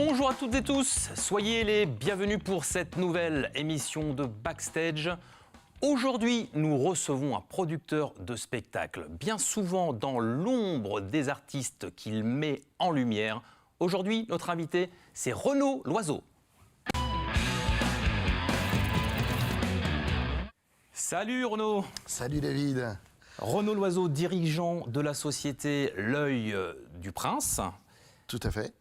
Bonjour à toutes et tous, soyez les bienvenus pour cette nouvelle émission de Backstage. Aujourd'hui, nous recevons un producteur de spectacle, bien souvent dans l'ombre des artistes qu'il met en lumière. Aujourd'hui, notre invité, c'est Renaud Loiseau. Salut Renaud. Salut David. Renaud Loiseau, dirigeant de la société L'Œil du Prince. Tout à fait.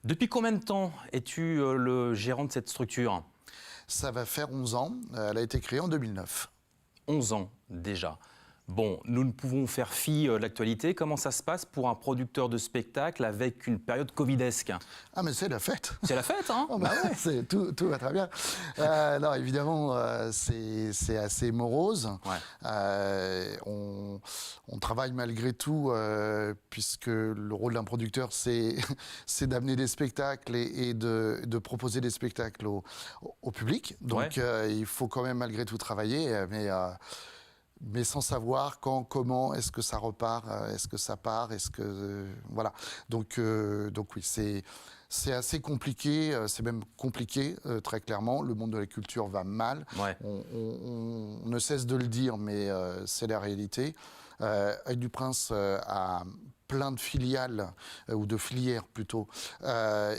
Depuis combien de temps es-tu le gérant de cette structure ? Ça va faire 11 ans. Elle a été créée en 2009. 11 ans déjà. Bon, nous ne pouvons faire fi de l'actualité. Comment ça se passe pour un producteur de spectacle avec une période covidesque ? Ah mais c'est la fête. C'est la fête, hein ? Oh, bah ouais. Tout va très bien. Non, évidemment, c'est assez morose. Ouais. On travaille malgré tout, puisque le rôle d'un producteur, c'est d'amener des spectacles et de proposer des spectacles au public. Donc, ouais. Il faut quand même malgré tout travailler, mais sans savoir quand, comment, est-ce que ça repart, est-ce que ça part, est-ce que... voilà. Donc oui, c'est assez compliqué, c'est même compliqué, très clairement. Le monde de la culture va mal. Ouais. On ne cesse de le dire, mais c'est la réalité. Œil du Prince a plein de filiales, ou de filières plutôt,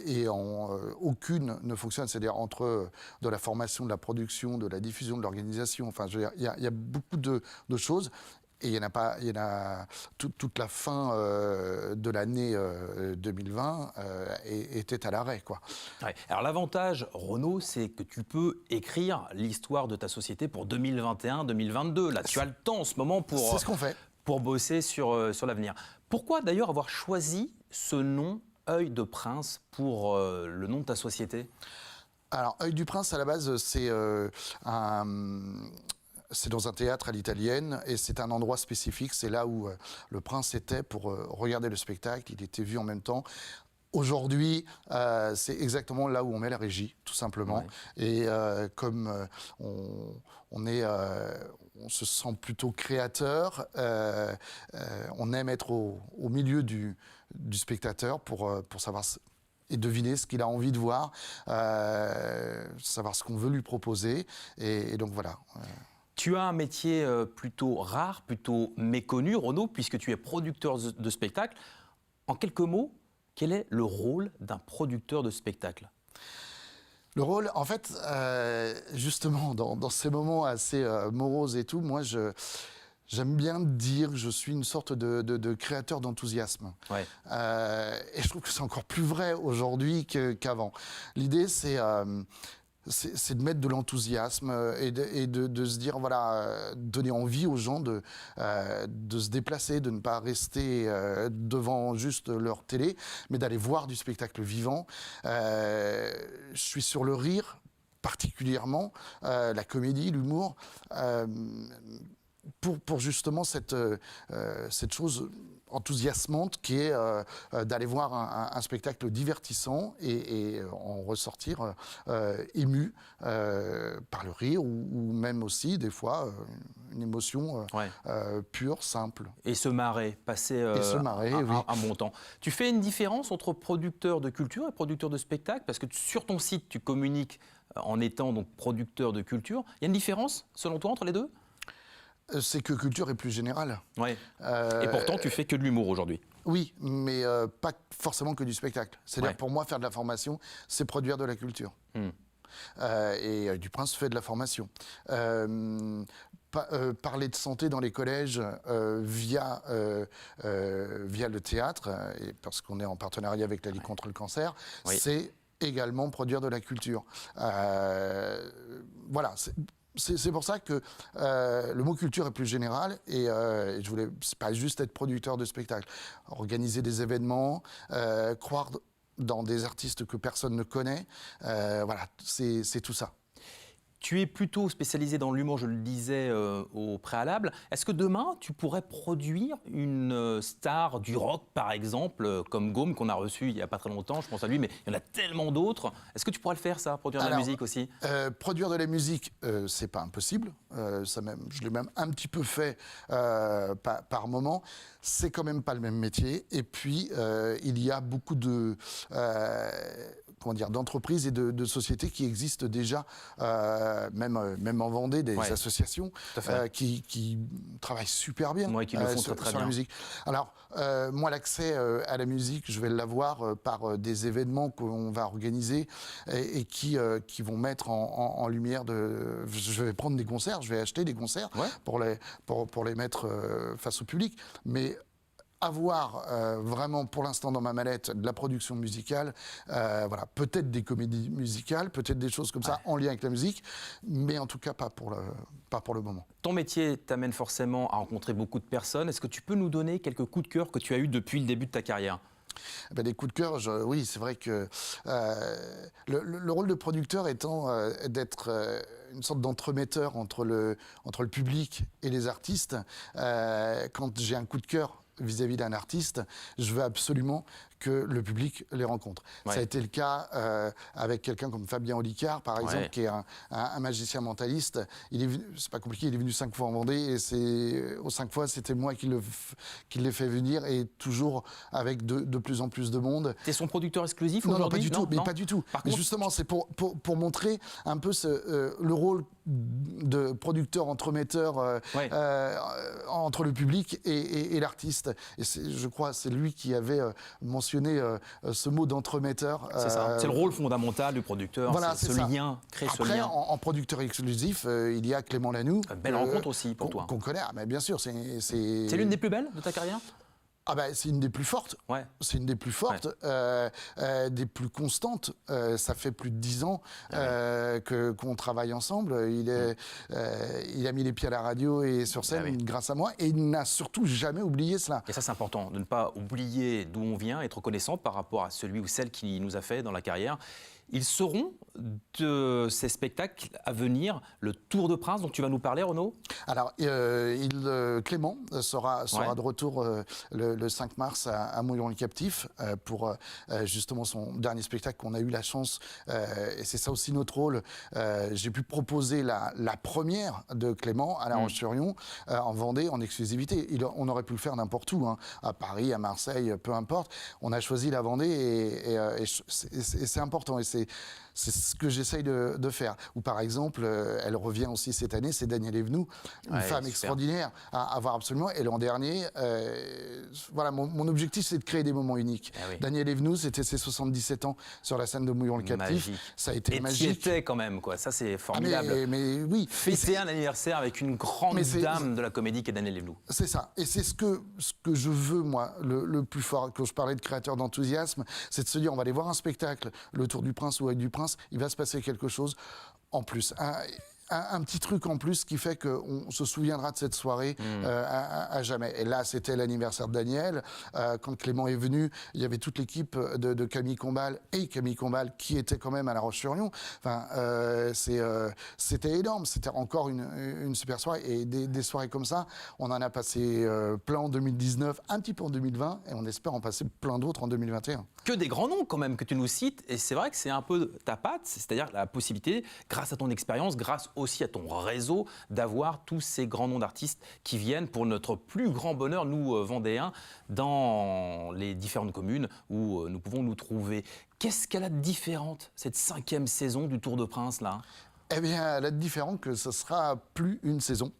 et aucune ne fonctionne, c'est-à-dire entre de la formation, de la production, de la diffusion, de l'organisation, enfin, il y a beaucoup de choses. Et il y en a toute la fin de l'année 2020 était à l'arrêt, quoi. Ouais. Alors l'avantage, Renaud, c'est que tu peux écrire l'histoire de ta société pour 2021-2022. Là, tu as le temps en ce moment pour... C'est ce qu'on fait. Pour bosser sur l'avenir. Pourquoi d'ailleurs avoir choisi ce nom, Œil de Prince, pour le nom de ta société ? Alors, Œil du Prince, à la base, c'est dans un théâtre à l'italienne et c'est un endroit spécifique. C'est là où le prince était pour regarder le spectacle. Il était vu en même temps. Aujourd'hui, c'est exactement là où on met la régie, tout simplement. Ouais. Et comme on se sent plutôt créateur, on aime être au milieu du spectateur pour savoir et deviner ce qu'il a envie de voir, savoir ce qu'on veut lui proposer. Et donc voilà. Tu as un métier plutôt rare, plutôt méconnu, Renaud, puisque tu es producteur de spectacle. En quelques mots, quel est le rôle d'un producteur de spectacle ? Le rôle, en fait, justement, dans ces moments assez moroses et tout, moi, j'aime bien dire que je suis une sorte de créateur d'enthousiasme. Ouais. Et je trouve que c'est encore plus vrai aujourd'hui qu'avant. L'idée, c'est de mettre de l'enthousiasme et de se dire, voilà, donner envie aux gens de se déplacer, de ne pas rester devant juste leur télé, mais d'aller voir du spectacle vivant. Je suis sur le rire, particulièrement, la comédie, l'humour, pour justement cette chose enthousiasmante qui est d'aller voir un spectacle divertissant et en ressortir ému par le rire ou même aussi des fois une émotion pure, simple. Et se marrer, passer un bon temps. Tu fais une différence entre producteur de culture et producteur de spectacle parce que sur ton site tu communiques en étant donc producteur de culture. Il y a une différence selon toi entre les deux ? C'est que culture est plus générale. Ouais. Et pourtant, tu fais que de l'humour aujourd'hui. Oui, mais pas forcément que du spectacle. C'est-à-dire, pour moi, faire de la formation, c'est produire de la culture. Et du Prince fait de la formation. Parler de santé dans les collèges via le théâtre, et parce qu'on est en partenariat avec la Ligue contre le cancer, c'est également produire de la culture. Voilà. C'est pour ça que le mot culture est plus général et je voulais pas juste être producteur de spectacle, organiser des événements, croire dans des artistes que personne ne connaît, voilà, c'est tout ça. Tu es plutôt spécialisé dans l'humour, je le disais au préalable. Est-ce que demain, tu pourrais produire une star du rock, par exemple, comme Gaume, qu'on a reçu il n'y a pas très longtemps, je pense à lui, mais il y en a tellement d'autres. Est-ce que tu pourrais le faire, ça, produire de la musique aussi ? Produire de la musique, c'est pas impossible. Je l'ai même un petit peu fait par moment. C'est quand même pas le même métier. Et puis, il y a beaucoup de... d'entreprises et de sociétés qui existent déjà, même en Vendée, des associations qui travaillent super bien qui le font très sur bien. la musique. Alors, moi, l'accès à la musique, je vais l'avoir par des événements qu'on va organiser et qui vont mettre en lumière je vais prendre des concerts, je vais acheter des concerts pour les mettre face au public. Mais avoir vraiment pour l'instant dans ma mallette de la production musicale, peut-être des comédies musicales, peut-être des choses comme ça en lien avec la musique, mais en tout cas pas pour le moment. Ton métier t'amène forcément à rencontrer beaucoup de personnes. Est-ce que tu peux nous donner quelques coups de cœur que tu as eus depuis le début de ta carrière ? Des coups de cœur, oui, c'est vrai que le rôle de producteur étant d'être une sorte d'entremetteur entre le public et les artistes. Quand j'ai un coup de cœur vis-à-vis d'un artiste, je veux absolument que le public les rencontre. Ça a été le cas avec quelqu'un comme Fabien Olicard, par exemple, qui est un magicien mentaliste. C'est pas compliqué, il est venu 5 fois en Vendée et aux 5 fois, c'était moi qui l'ai fait venir et toujours avec de plus en plus de monde. T'es son producteur exclusif aujourd'hui ? Non, pas du tout. Mais justement, c'est pour montrer un peu le rôle de producteur, entremetteur entre le public et l'artiste. Et je crois c'est lui qui avait mentionné ce mot d'entremetteur. C'est ça, c'est le rôle fondamental du producteur, voilà, c'est ce lien, créer ce lien. En producteur exclusif, il y a Clément Lanoux. Belle rencontre aussi pour toi. Qu'on connaît, mais bien sûr. C'est l'une des plus belles de ta carrière ? C'est une des plus fortes. C'est une des plus fortes, des plus constantes. Ça fait plus de 10 ans qu'on travaille ensemble. Il a mis les pieds à la radio et sur scène grâce à moi. Et il n'a surtout jamais oublié cela. Et ça, c'est important, de ne pas oublier d'où on vient, être reconnaissant par rapport à celui ou celle qui nous a fait dans la carrière. Ils seront de ces spectacles à venir, le Tour de Prince dont tu vas nous parler, Renaud ? Alors, Clément sera de retour le 5 mars à Mouillon-le-Captif pour justement son dernier spectacle qu'on a eu la chance, et c'est ça aussi notre rôle, j'ai pu proposer la première de Clément à La Roche-sur-Yon, en Vendée, en exclusivité. On aurait pu le faire n'importe où, à Paris, à Marseille, peu importe. On a choisi la Vendée et c'est important. Et c'est ce que j'essaye de faire. Ou par exemple, elle revient aussi cette année, c'est Danielle Evenou, une femme extraordinaire à voir absolument. Et l'an dernier, mon objectif, c'est de créer des moments uniques. Danielle Evenou, c'était ses 77 ans sur la scène de Mouillon-le-Captif. Ça a été magique. Et tu y étais quand même, quoi. Ça, c'est formidable. Mais oui. Fêter un anniversaire avec une grande dame de la comédie qui est Danielle Evenou. C'est ça. Et c'est ce que je veux, moi, le plus fort. Quand je parlais de créateur d'enthousiasme, c'est de se dire, on va aller voir un spectacle, le Tour du Prince ou avec du Prince, il va se passer quelque chose en plus. Un petit truc en plus qui fait qu'on se souviendra de cette soirée à jamais. Et là, c'était l'anniversaire de Daniel. Quand Clément est venu, il y avait toute l'équipe de Camille Combal et Camille Combal qui était quand même à La Roche-sur-Yon. C'était énorme. C'était encore une super soirée. Et des soirées comme ça, on en a passé plein en 2019, un petit peu en 2020, et on espère en passer plein d'autres en 2021. Que des grands noms quand même que tu nous cites. Et c'est vrai que c'est un peu ta patte, c'est-à-dire la possibilité, grâce à ton expérience, grâce aussi à ton réseau, d'avoir tous ces grands noms d'artistes qui viennent pour notre plus grand bonheur, nous Vendéens, dans les différentes communes où nous pouvons nous trouver. Qu'est-ce qu'elle a de différente, cette 5e saison du Tour de Prince, là ? Eh bien, elle a de différent que ce sera plus une saison.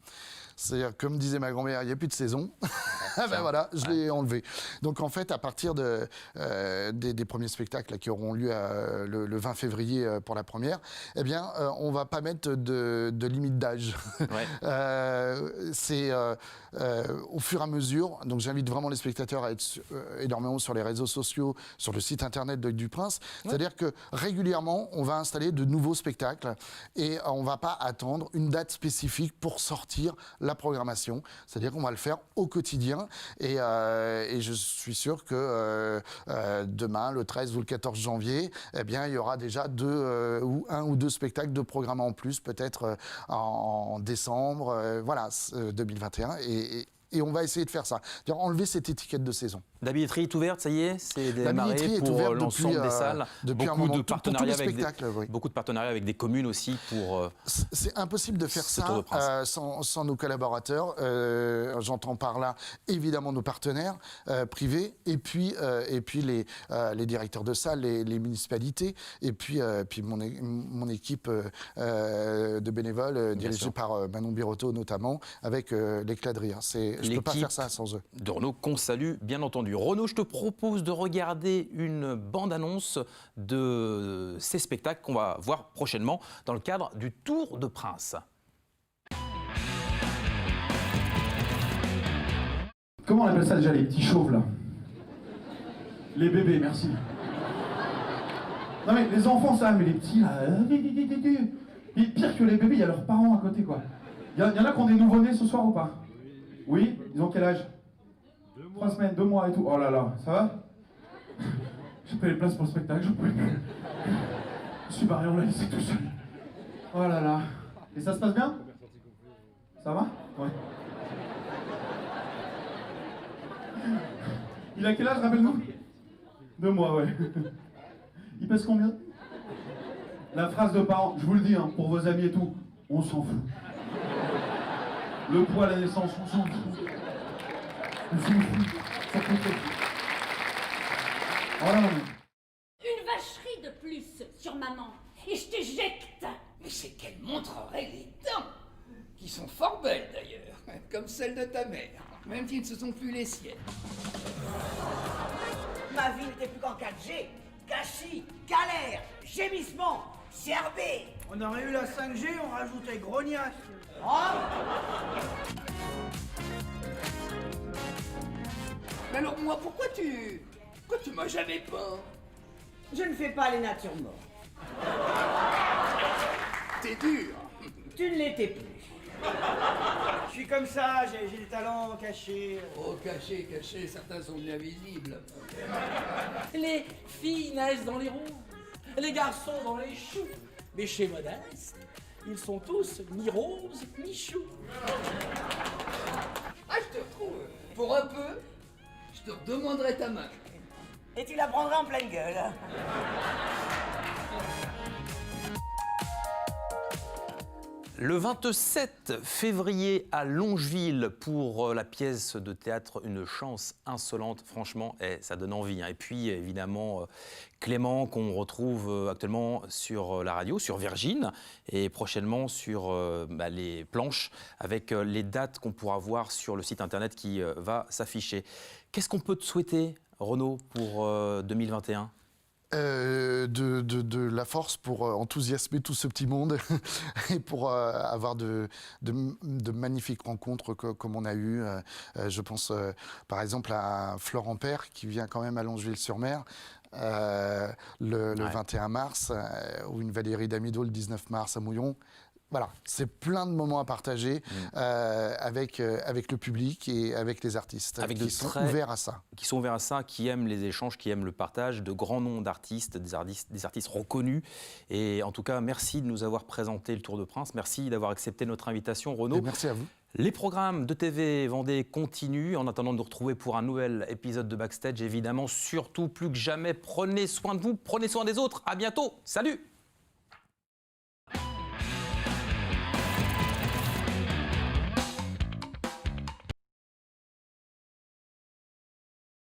C'est-à-dire, comme disait ma grand-mère, il n'y a plus de saison. Voilà, je l'ai enlevé. Donc en fait, à partir des premiers spectacles là, qui auront lieu le 20 février pour la première, eh bien, on ne va pas mettre de limite d'âge. C'est au fur et à mesure. Donc j'invite vraiment les spectateurs à être énormément sur les réseaux sociaux, sur le site internet de du Prince. C'est-à-dire que régulièrement, on va installer de nouveaux spectacles et on ne va pas attendre une date spécifique pour sortir la programmation. C'est-à-dire qu'on va le faire au quotidien et je suis sûr que demain, le 13 ou le 14 janvier, eh bien, il y aura déjà un ou deux spectacles de programme en plus, peut-être en décembre, 2021. Et Et on va essayer de faire ça. C'est-à-dire enlever cette étiquette de saison. La billetterie est ouverte, ça y est, c'est La démarré billetterie est pour ouverte l'ensemble des salles. Depuis un moment, pour tous les spectacles. Oui. Beaucoup de partenariats avec des communes aussi pour. C'est impossible de faire ça sans nos collaborateurs. J'entends par là évidemment nos partenaires privés et puis les directeurs de salles, les municipalités et puis mon équipe de bénévoles dirigée par Manon Birotteau notamment avec l'éclat de rire. Je ne peux pas faire ça sans eux. De Renaud qu'on salue bien entendu. Renaud, je te propose de regarder une bande-annonce de ces spectacles qu'on va voir prochainement dans le cadre du Tour de Prince. Comment on appelle ça déjà, les petits chauves là? Les bébés, merci. Non mais les enfants ça, mais les petits là... Et pire que les bébés, il y a leurs parents à côté quoi. Il y en a qui ont des nouveau-nés ce soir ou pas? Oui? Ils ont quel âge? 3 semaines, 2 mois et tout. Oh là là, ça va? J'ai pas les places pour le spectacle, j'en pouvais plus. Je suis barré, on l'a laissé tout seul. Oh là là. Et ça se passe bien? Ça va? Ouais. Il a quel âge, rappelle-nous? 2 mois, ouais. Il pèse combien? La phrase de parents, je vous le dis, hein, pour vos amis et tout, on s'en fout. Le poids à la naissance, on s'en fout. On s'en fout. Ça compte. Voilà, maman. Une vacherie de plus sur maman, et je t'éjecte. Mais c'est qu'elle montrerait les dents, qui sont fort belles d'ailleurs, comme celles de ta mère, même si ce ne sont plus les siennes. Ma vie n'était plus qu'en 4G. Gâchis, galère, gémissement, CRB. On aurait eu la 5G, on rajoutait grognasse. Oh Mais alors moi, pourquoi tu m'as jamais peint? Je ne fais pas les natures mortes. T'es dur. Tu ne l'étais plus. Je suis comme ça, j'ai des talents cachés. Oh, caché, certains sont bien visibles. Les filles naissent dans les roses, les garçons dans les choux. Mais chez Modeste, ils sont tous ni roses ni choux. Ah, je te retrouve. Pour un peu, je te redemanderai ta main. Et tu la prendras en pleine gueule. Le 27 février à Longeville pour la pièce de théâtre Une chance insolente, franchement, ça donne envie. Et puis évidemment Clément qu'on retrouve actuellement sur la radio, sur Virgin et prochainement sur les planches avec les dates qu'on pourra voir sur le site internet qui va s'afficher. Qu'est-ce qu'on peut te souhaiter, Renaud, pour 2021 ? De la force pour enthousiasmer tout ce petit monde et pour avoir de magnifiques rencontres comme on a eu. Je pense par exemple à Florent Père qui vient quand même à Longeville-sur-Mer le 21 mars ou une Valérie Damido le 19 mars à Mouillon. Voilà, c'est plein de moments à partager avec le public et avec les artistes qui sont ouverts à ça. Qui sont ouverts à ça, qui aiment les échanges, qui aiment le partage, de grands noms d'artistes, des artistes reconnus. Et en tout cas, merci de nous avoir présenté le Tour de Prince. Merci d'avoir accepté notre invitation, Renaud. Et merci à vous. Les programmes de TV Vendée continuent. En attendant de nous retrouver pour un nouvel épisode de Backstage, évidemment, surtout plus que jamais, prenez soin de vous, prenez soin des autres. À bientôt. Salut!